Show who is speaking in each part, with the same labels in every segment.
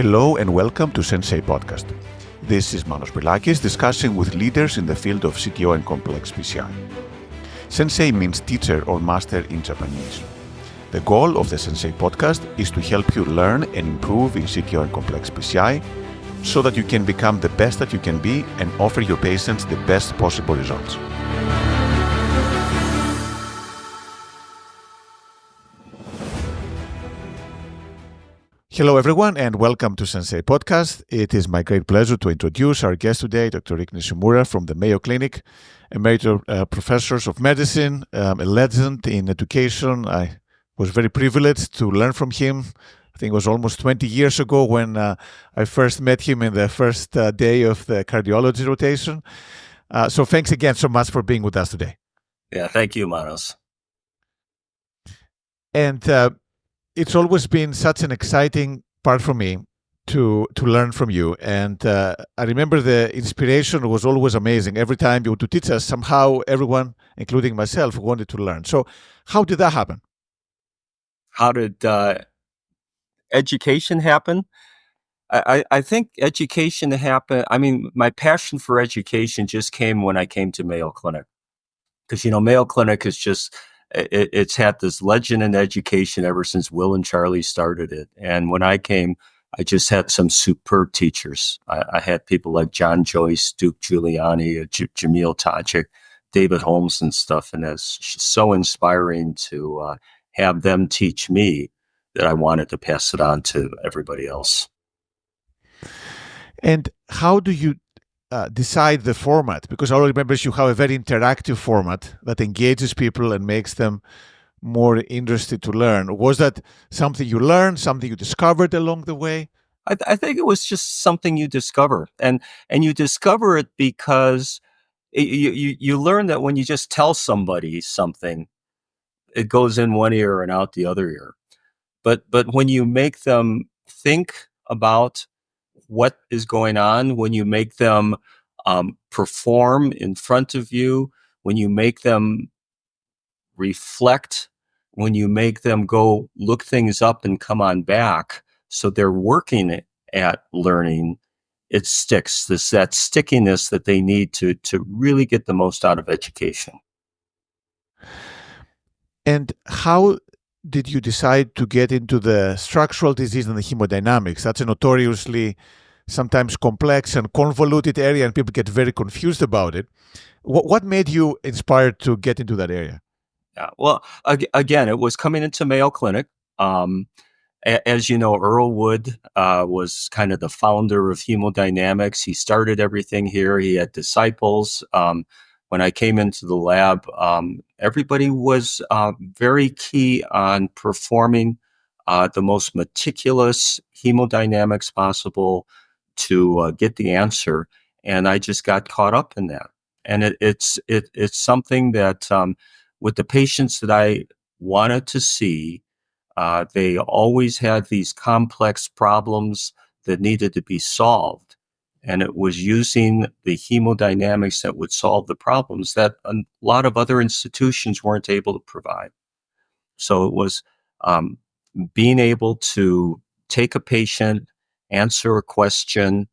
Speaker 1: Hello and welcome to Sensei podcast. This is Manos Brilakis discussing with leaders in the field of CTO and complex PCI. Sensei means teacher or master in Japanese. The goal of the Sensei podcast is to help you learn and improve in CTO and complex PCI so that you can become the best that you can be and offer your patients the best possible results. Hello, everyone, and welcome to Sensei Podcast. It is my great pleasure to introduce our guest today, Dr. Nishimura from the Mayo Clinic, Emeritus Professor of Medicine, a legend in education. I was very privileged to learn from him. I think it was almost 20 years ago when I first met him in the first day of the cardiology rotation. So thanks again so much for being with us today.
Speaker 2: Yeah, thank you, Manos.
Speaker 1: And it's always been such an exciting part for me to learn from you. And I remember the inspiration was always amazing. Every time you would to teach us, somehow everyone, including myself, wanted to learn. So how did that happen?
Speaker 2: How did education happen? I think education happened. I mean, my passion for education just came when I came to Mayo Clinic. Because, Mayo Clinic is just, it's had this legend in education ever since Will and Charlie started it. And when I came, I just had some superb teachers. I had people like John Joyce, Duke Giuliani, Jamil Tajik, David Holmes and stuff. And it's so inspiring to have them teach me that I wanted to pass it on to everybody else.
Speaker 1: And how do you decide the format? Because I remember you have a very interactive format that engages people and makes them more interested to learn. Was that something you learned, something you discovered along the way?
Speaker 2: I think it was just something you discover. And you discover it because you learn that when you just tell somebody something, it goes in one ear and out the other ear. But when you make them think about what is going on, when you make them perform in front of you, when you make them reflect, when you make them go look things up and come on back, so they're working at learning, it sticks. That stickiness that they need to really get the most out of education.
Speaker 1: And how did you decide to get into the structural disease and the hemodynamics? That's a notoriously sometimes complex and convoluted area, and people get very confused about it. What made you inspired to get into that area?
Speaker 2: Yeah, well, again, it was coming into Mayo Clinic. As you know, Earl Wood was kind of the founder of hemodynamics. He started everything here. He had disciples. When I came into the lab, everybody was very key on performing the most meticulous hemodynamics possible to get the answer. And I just got caught up in that. And it's something that with the patients that I wanted to see, they always had these complex problems that needed to be solved. And it was using the hemodynamics that would solve the problems that a lot of other institutions weren't able to provide. So it was being able to take a patient, answer a question,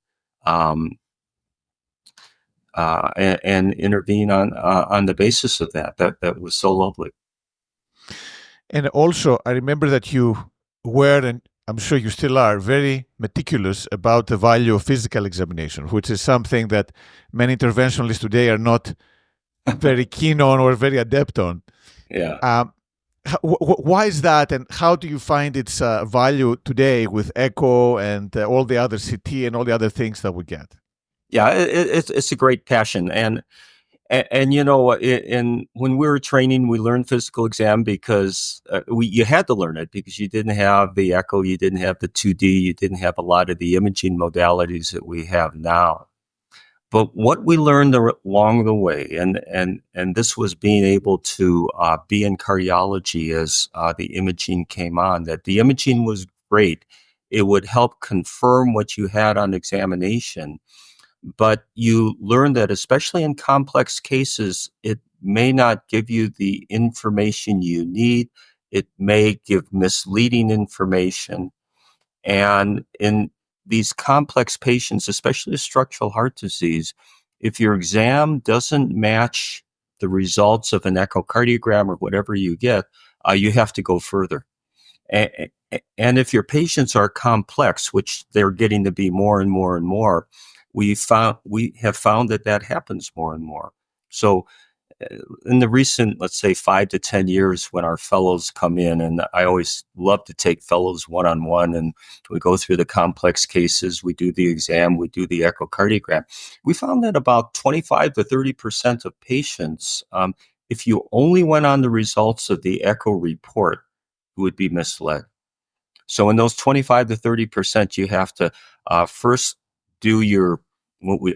Speaker 2: and intervene on the basis of that. That was so lovely.
Speaker 1: And also, I remember that you were, and I'm sure you still are, very meticulous about the value of physical examination, which is something that many interventionalists today are not very keen on or very adept on.
Speaker 2: Yeah.
Speaker 1: Why is that, and how do you find its value today with echo and all the other CT and all the other things that we get?
Speaker 2: Yeah, it's a great passion, and when we were training, we learned physical exam because you had to learn it because you didn't have the echo, you didn't have the 2D, you didn't have a lot of the imaging modalities that we have now. But what we learned along the way, and this was being able to be in cardiology as the imaging came on, that the imaging was great. It would help confirm what you had on examination. But you learn that, especially in complex cases, it may not give you the information you need. It may give misleading information. And in these complex patients, especially with structural heart disease, if your exam doesn't match the results of an echocardiogram or whatever you get, you have to go further. And if your patients are complex, which they're getting to be more and more and more, we have found that happens more and more. So in the recent, let's say 5 to 10 years, when our fellows come in, and I always love to take fellows one-on-one, and we go through the complex cases, we do the exam, we do the echocardiogram. We found that about 25 to 30% of patients, if you only went on the results of the echo report, would be misled. So in those 25 to 30%, you have to first do your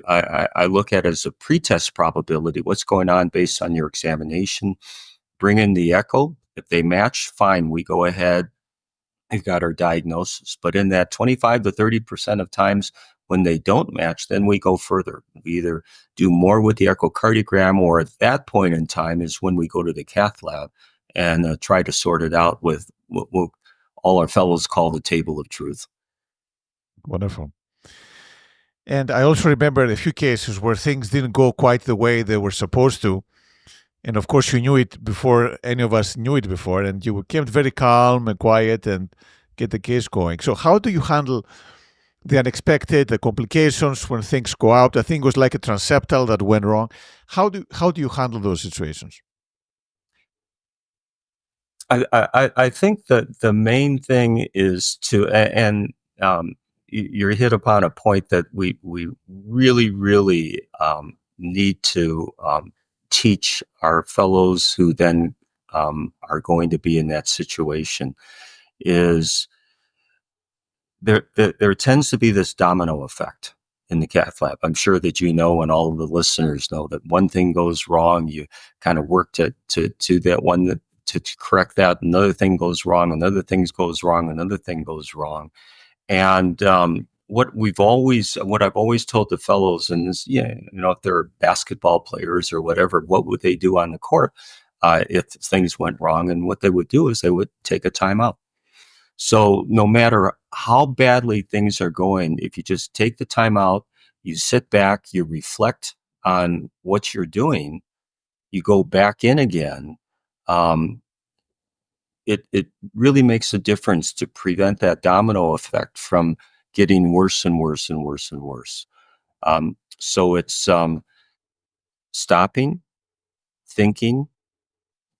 Speaker 2: I look at as a pretest probability. What's going on based on your examination? Bring in the echo. If they match, fine. We go ahead. We've got our diagnosis. But in that 25 to 30% of times when they don't match, then we go further. We either do more with the echocardiogram, or at that point in time is when we go to the cath lab and try to sort it out with what all our fellows call the table of truth.
Speaker 1: Wonderful. And I also remember a few cases where things didn't go quite the way they were supposed to. And of course, you knew it before any of us knew it before, and you kept very calm and quiet and get the case going. So how do you handle the unexpected, the complications when things go out? I think it was like a transeptal that went wrong. How do you handle those situations?
Speaker 2: I think that the main thing is to, and you hit upon a point that we really need to teach our fellows who then are going to be in that situation, is there tends to be this domino effect in the cath lab. I'm sure that you know, and all of the listeners know, that one thing goes wrong, you kind of work to that one to correct that. Another thing goes wrong, another thing goes wrong, another thing goes wrong. And what I've always told the fellows, and this, if they're basketball players or whatever, what would they do on the court if things went wrong? And what they would do is they would take a timeout. So no matter how badly things are going, if you just take the time out, you sit back, you reflect on what you're doing, you go back in again, it really makes a difference to prevent that domino effect from getting worse and worse and worse and worse. So it's stopping, thinking,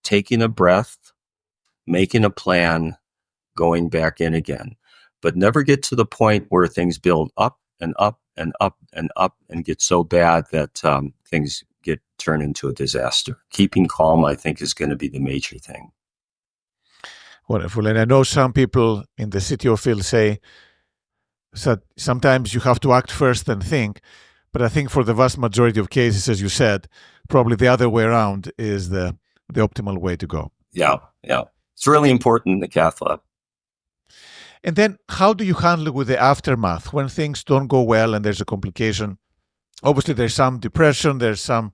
Speaker 2: taking a breath, making a plan, going back in again, but never get to the point where things build up and up and up and up and get so bad that things get turned into a disaster. Keeping calm, I think, is going to be the major thing.
Speaker 1: Wonderful. And I know some people in the city of Phil say that sometimes you have to act first and think, but I think for the vast majority of cases, as you said, probably the other way around is the optimal way to go.
Speaker 2: Yeah. It's really important in the cath lab.
Speaker 1: And then how do you handle with the aftermath when things don't go well and there's a complication? Obviously, there's some depression, the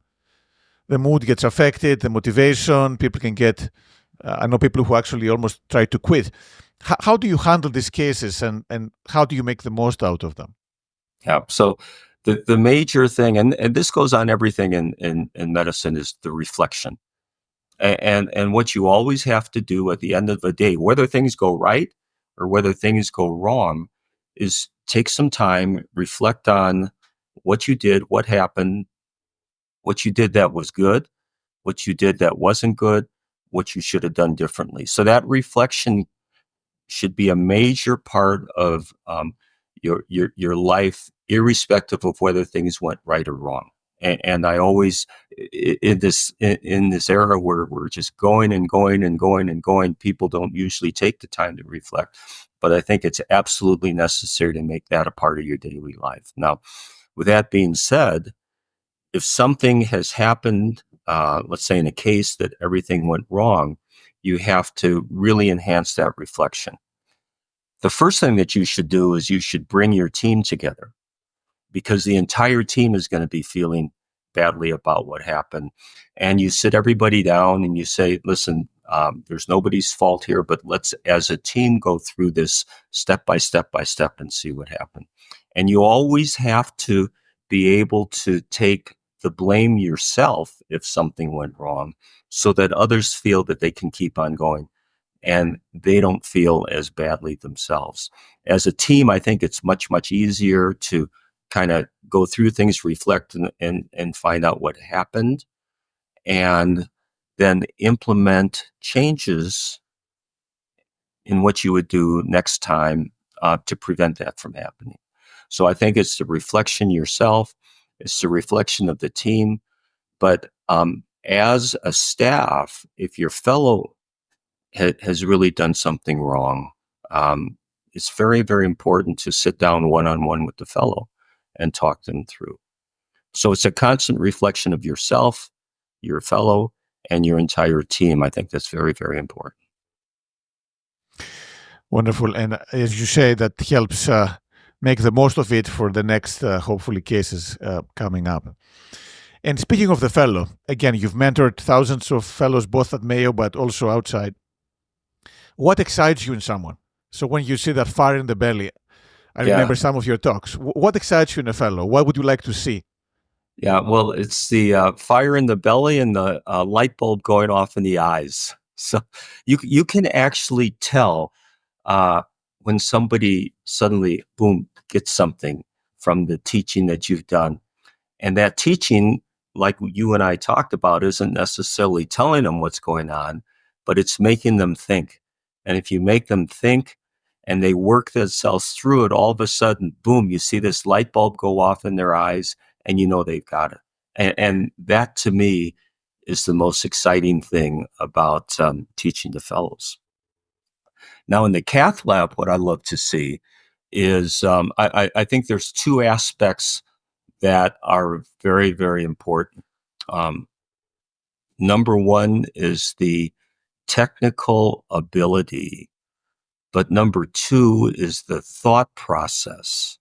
Speaker 1: mood gets affected, the motivation, people can get, I know people who actually almost try to quit. How do you handle these cases and how do you make the most out of them?
Speaker 2: Yeah, so the major thing, and this goes on everything in medicine, is the reflection. And what you always have to do at the end of the day, whether things go right or whether things go wrong, is take some time, reflect on what you did, what happened, what you did that was good, what you did that wasn't good, what you should have done differently. So that reflection should be a major part of your life, irrespective of whether things went right or wrong. And I always, in this era where we're just going and going and going and going, people don't usually take the time to reflect. But I think it's absolutely necessary to make that a part of your daily life. Now, with that being said, if something has happened, let's say in a case that everything went wrong, you have to really enhance that reflection. The first thing that you should do is you should bring your team together, because the entire team is going to be feeling badly about what happened. And you sit everybody down and you say, listen, There's nobody's fault here, but let's, as a team, go through this step by step by step and see what happened. And you always have to be able to take the blame yourself if something went wrong, so that others feel that they can keep on going and they don't feel as badly themselves. As a team, I think it's much, much easier to kind of go through things, reflect, and find out what happened, and then implement changes in what you would do next time to prevent that from happening. So I think it's the reflection yourself, it's the reflection of the team. But as a staff, if your fellow has really done something wrong, it's very, very important to sit down one-on-one with the fellow and talk them through. So it's a constant reflection of yourself, your fellow, and your entire team. I think that's very, very important.
Speaker 1: Wonderful. And as you say, that helps make the most of it for the next, hopefully, cases coming up. And speaking of the fellow, again, you've mentored thousands of fellows, both at Mayo, but also outside. What excites you in someone? So when you see that fire in the belly, I remember some of your talks. What excites you in a fellow? What would you like to see?
Speaker 2: Yeah, well, it's the fire in the belly and the light bulb going off in the eyes. So you can actually tell when somebody suddenly, boom, gets something from the teaching that you've done. And that teaching, like you and I talked about, isn't necessarily telling them what's going on, but it's making them think. And if you make them think and they work themselves through it, all of a sudden, boom, you see this light bulb go off in their eyes, and you know they've got it. And that, to me, is the most exciting thing about teaching the fellows. Now, in the cath lab, what I love to see is I think there's two aspects that are very, very important. Number one is the technical ability, but number two is the thought process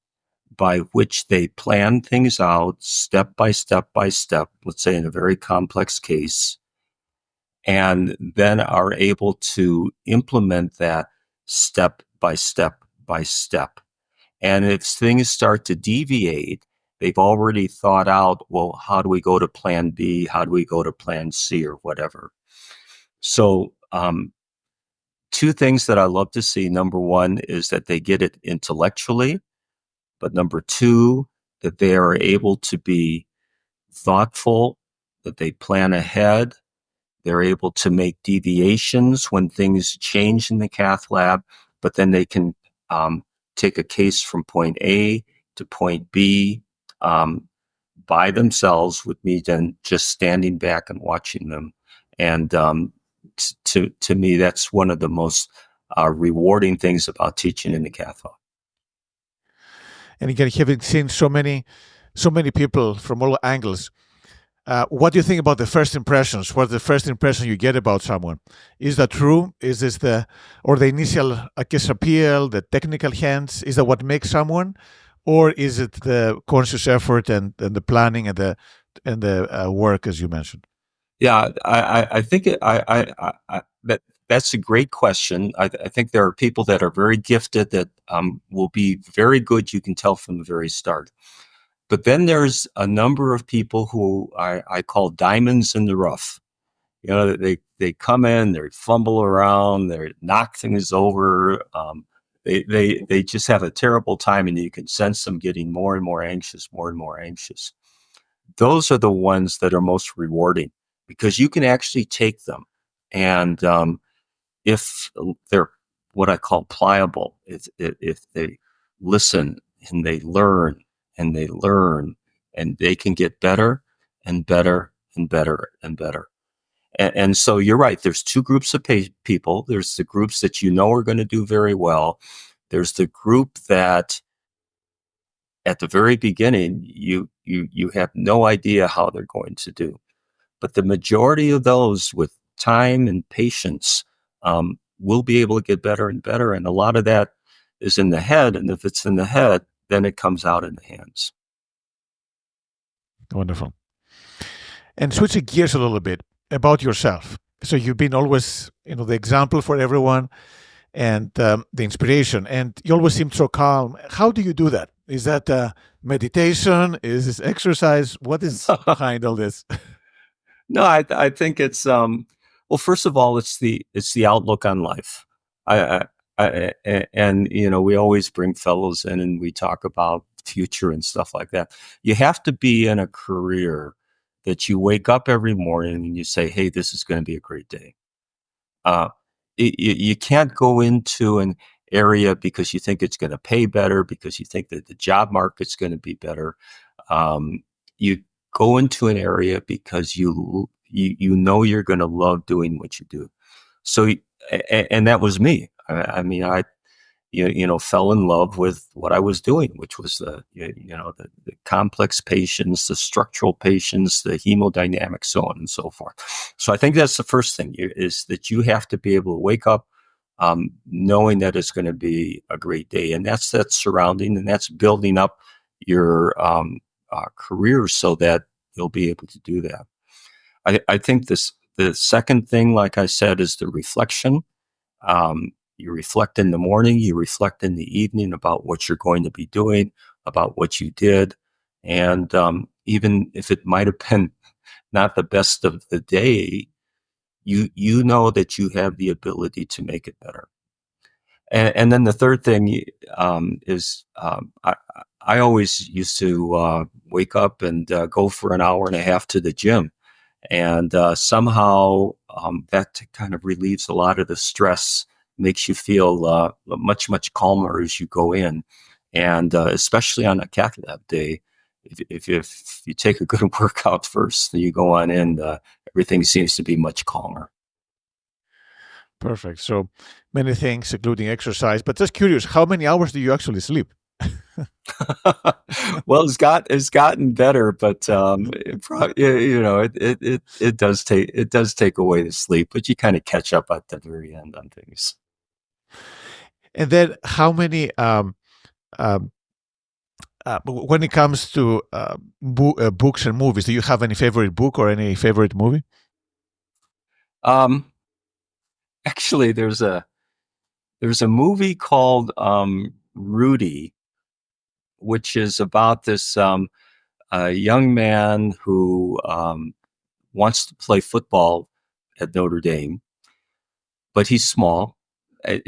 Speaker 2: by which they plan things out step by step by step, let's say in a very complex case, and then are able to implement that step by step by step. And if things start to deviate, they've already thought out, well, how do we go to plan B? How do we go to plan C, or whatever? So two things that I love to see. Number one is that they get it intellectually, but number two, that they are able to be thoughtful, that they plan ahead. They're able to make deviations when things change in the cath lab, but then they can take a case from point A to point B by themselves, with me then just standing back and watching them. And to me, that's one of the most rewarding things about teaching in the cath lab.
Speaker 1: And again, having seen so many people from all angles, what do you think about the first impressions? What's the first impression you get about someone? Is that true? Is this the initial kiss appeal, the technical hands? Is that what makes someone, or is it the conscious effort and the planning and the work, as you mentioned?
Speaker 2: Yeah, I think that's a great question. I think there are people that are very gifted that will be very good. You can tell from the very start. But then there's a number of people who I call diamonds in the rough. You know, they come in, they fumble around, they knock things over. They just have a terrible time, and you can sense them getting more and more anxious, more and more anxious. Those are the ones that are most rewarding, because you can actually take them, and if they're what I call pliable, if they listen and they learn and they learn, and they can get better and better and better and better. And so you're right. There's two groups of people. There's the groups that you know are going to do very well. There's the group that at the very beginning, you have no idea how they're going to do. But the majority of those, with time and patience, will be able to get better and better. And a lot of that is in the head. And if it's in the head, then it comes out in the hands.
Speaker 1: Wonderful. And switching gears a little bit, about yourself. So you've been always, the example for everyone and the inspiration, and you always seem so calm. How do you do that? Is that meditation? Is this exercise? What is behind all this?
Speaker 2: No, I think it's well, first of all, it's the outlook on life. And we always bring fellows in and we talk about future and stuff like that. You have to be in a career that you wake up every morning and you say, "Hey, this is going to be a great day." Uh, you can't go into an area because you think it's going to pay better, because you think that the job market's going to be better. You go into an area because you know you're going to love doing what you do. So, and that was me. I mean, I fell in love with what I was doing, which was the complex patients, the structural patients, the hemodynamics, so on and so forth. So I think that's the first thing is that you have to be able to wake up knowing that it's going to be a great day, and that's surrounding and that's building up your career so that you'll be able to do that. I think the second thing, like I said, is the reflection. You reflect in the morning, you reflect in the evening about what you're going to be doing, about what you did. And even if it might have been not the best of the day, you know that you have the ability to make it better. And then the third thing is I always used to wake up and go for an hour and a half to the gym. And somehow that kind of relieves a lot of the stress, makes you feel much, much calmer as you go in. And especially on a cath lab day, if you take a good workout first, then you go on in, everything seems to be much calmer.
Speaker 1: Perfect. So many things, including exercise. But just curious, how many hours do you actually sleep?
Speaker 2: Well, it's gotten better, but it does take away the sleep, but you kind of catch up at the very end on things.
Speaker 1: And then how many, um, when it comes to books and movies, do you have any favorite book or any favorite movie?
Speaker 2: Um, Actually, there's a movie called Rudy, which is about this young man who wants to play football at Notre Dame, but he's small. I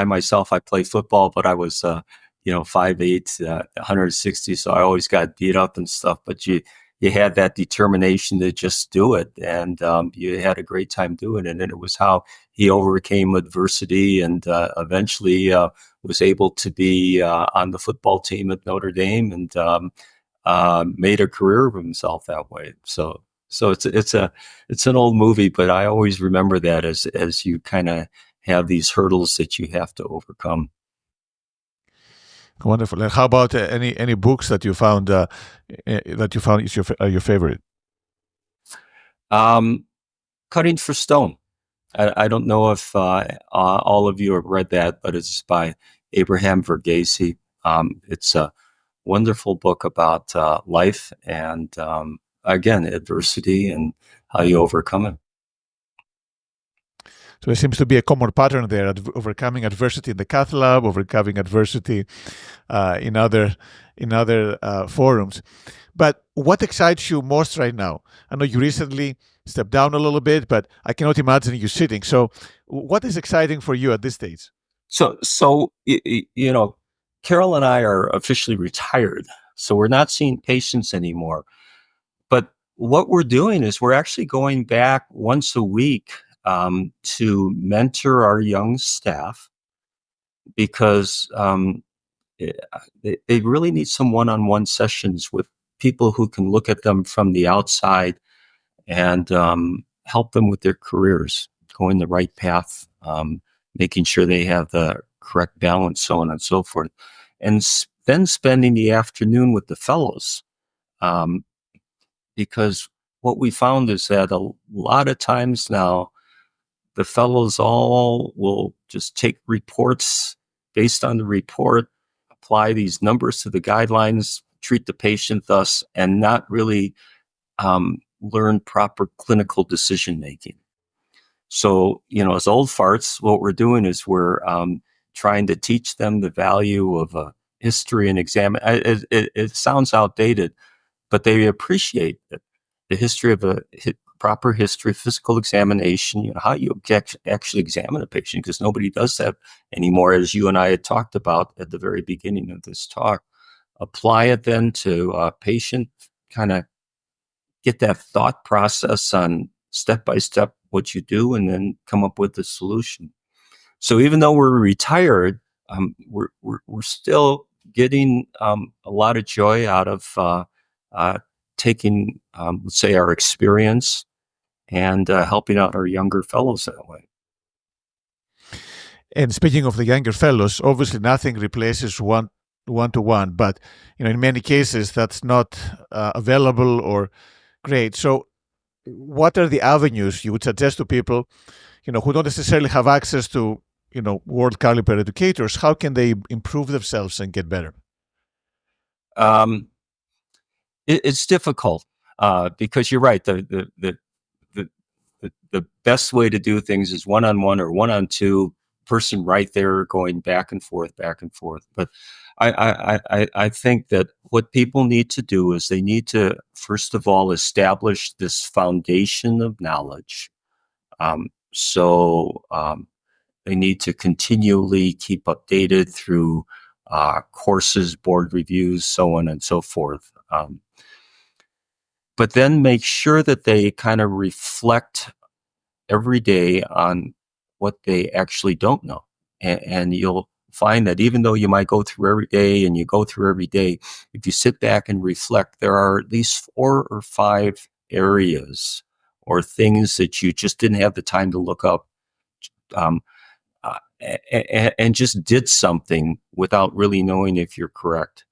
Speaker 2: myself, I play football, but I was 5'8", 160, so I always got beat up and stuff. But you had that determination to just do it, and you had a great time doing it. And it was how he overcame adversity and eventually was able to be on the football team at Notre Dame and made a career of himself that way. So it's an old movie, but I always remember that as you kind of have these hurdles that you have to overcome.
Speaker 1: Wonderful. And how about any books that you found is your favorite?
Speaker 2: Um, Cutting for Stone. I don't know if all of you have read that, but it's by Abraham Verghese. It's a wonderful book about life and again adversity and how you overcome it.
Speaker 1: So there seems to be a common pattern there: overcoming adversity in the cath lab, overcoming adversity in other forums. But what excites you most right now? I know you recently stepped down a little bit, but I cannot imagine you sitting. So, what is exciting for you at this stage?
Speaker 2: So Carol and I are officially retired, so we're not seeing patients anymore. But what we're doing is we're actually going back once a week to mentor our young staff because they really need some one-on-one sessions with people who can look at them from the outside and help them with their careers, going the right path, making sure they have the correct balance, so on and so forth. And then spending the afternoon with the fellows. Um, because what we found is that a lot of times now, the fellows all will just take reports based on the report, apply these numbers to the guidelines, treat the patient thus, and not really learn proper clinical decision making. So, as old farts, what we're doing is we're trying to teach them the value of a history and exam. It sounds outdated, but they appreciate it. The history of proper history, physical examination, how you actually examine a patient, because nobody does that anymore, as you and I had talked about at the very beginning of this talk. Apply it then to a patient, kind of get that thought process on step by step what you do, and then come up with the solution. So even though we're retired, we're still getting a lot of joy out of taking, let's say, our experience and helping out our younger fellows that way.
Speaker 1: And speaking of the younger fellows, obviously nothing replaces one-to-one, but in many cases that's not available or great. So what are the avenues you would suggest to people, who don't necessarily have access to, world caliber educators? How can they improve themselves and get better?
Speaker 2: It's difficult because you're right. The best way to do things is one-on-one or one-on-two, person right there going back and forth. But I think that what people need to do is they need to, first of all, establish this foundation of knowledge. So they need to continually keep updated through courses, board reviews, so on and so forth. But then make sure that they kind of reflect every day on what they actually don't know. And you'll find that even though you might go through every day, if you sit back and reflect, there are at least 4 or 5 areas or things that you just didn't have the time to look up, and just did something without really knowing if you're correct.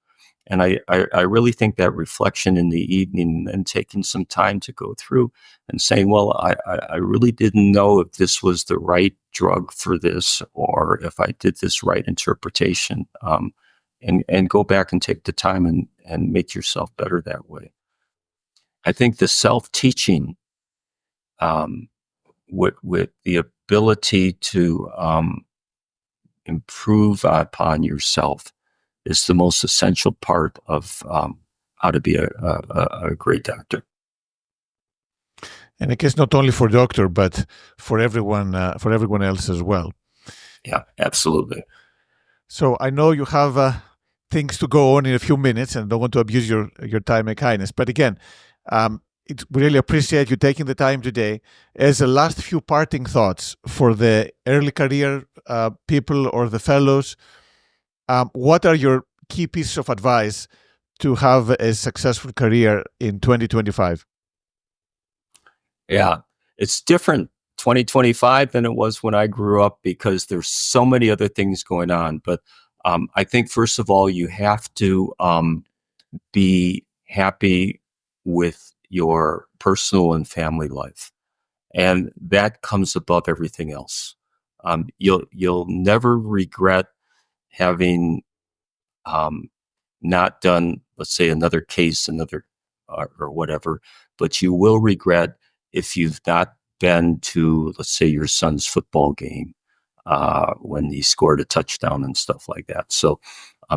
Speaker 2: And I really think that reflection in the evening and taking some time to go through and saying, well, I really didn't know if this was the right drug for this, or if I did this right interpretation, and go back and take the time and make yourself better that way. I think the self-teaching, with the ability to improve upon yourself, is the most essential part of how to be a great doctor.
Speaker 1: And I guess not only for doctor, but for everyone else as well.
Speaker 2: Yeah, absolutely.
Speaker 1: So I know you have things to go on in a few minutes, and don't want to abuse your time and kindness. But again, we really appreciate you taking the time today. As a last few parting thoughts for the early career people or the fellows, what are your key pieces of advice to have a successful career in 2025?
Speaker 2: Yeah, it's different 2025 than it was when I grew up, because there's so many other things going on. But I think, first of all, you have to be happy with your personal and family life. And that comes above everything else. You'll never regret having not done, let's say, another case, or whatever, but you will regret if you've not been to, let's say, your son's football game when he scored a touchdown and stuff like that. So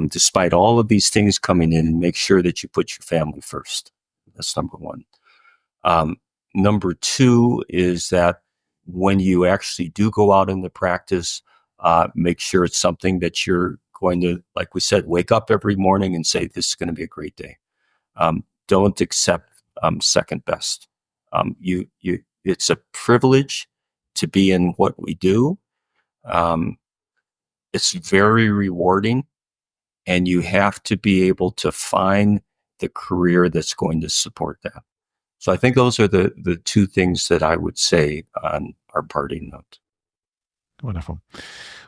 Speaker 2: despite all of these things coming in, make sure that you put your family first. That's number one. Number two is that when you actually do go out into practice, make sure it's something that you're going to, like we said, wake up every morning and say, this is going to be a great day. Don't accept second best. It's a privilege to be in what we do. It's very rewarding, and you have to be able to find the career that's going to support that. So I think those are the two things that I would say on our parting note.
Speaker 1: Wonderful.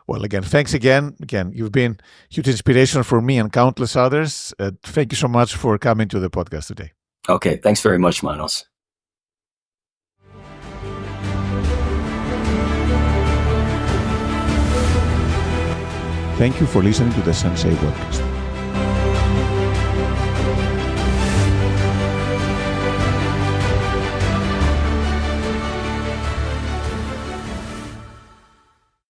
Speaker 1: Well, again, thanks again. Again, you've been huge inspiration for me and countless others. Thank you so much for coming to the podcast today.
Speaker 2: Okay. Thanks very much, Manos.
Speaker 1: Thank you for listening to the Sensei podcast.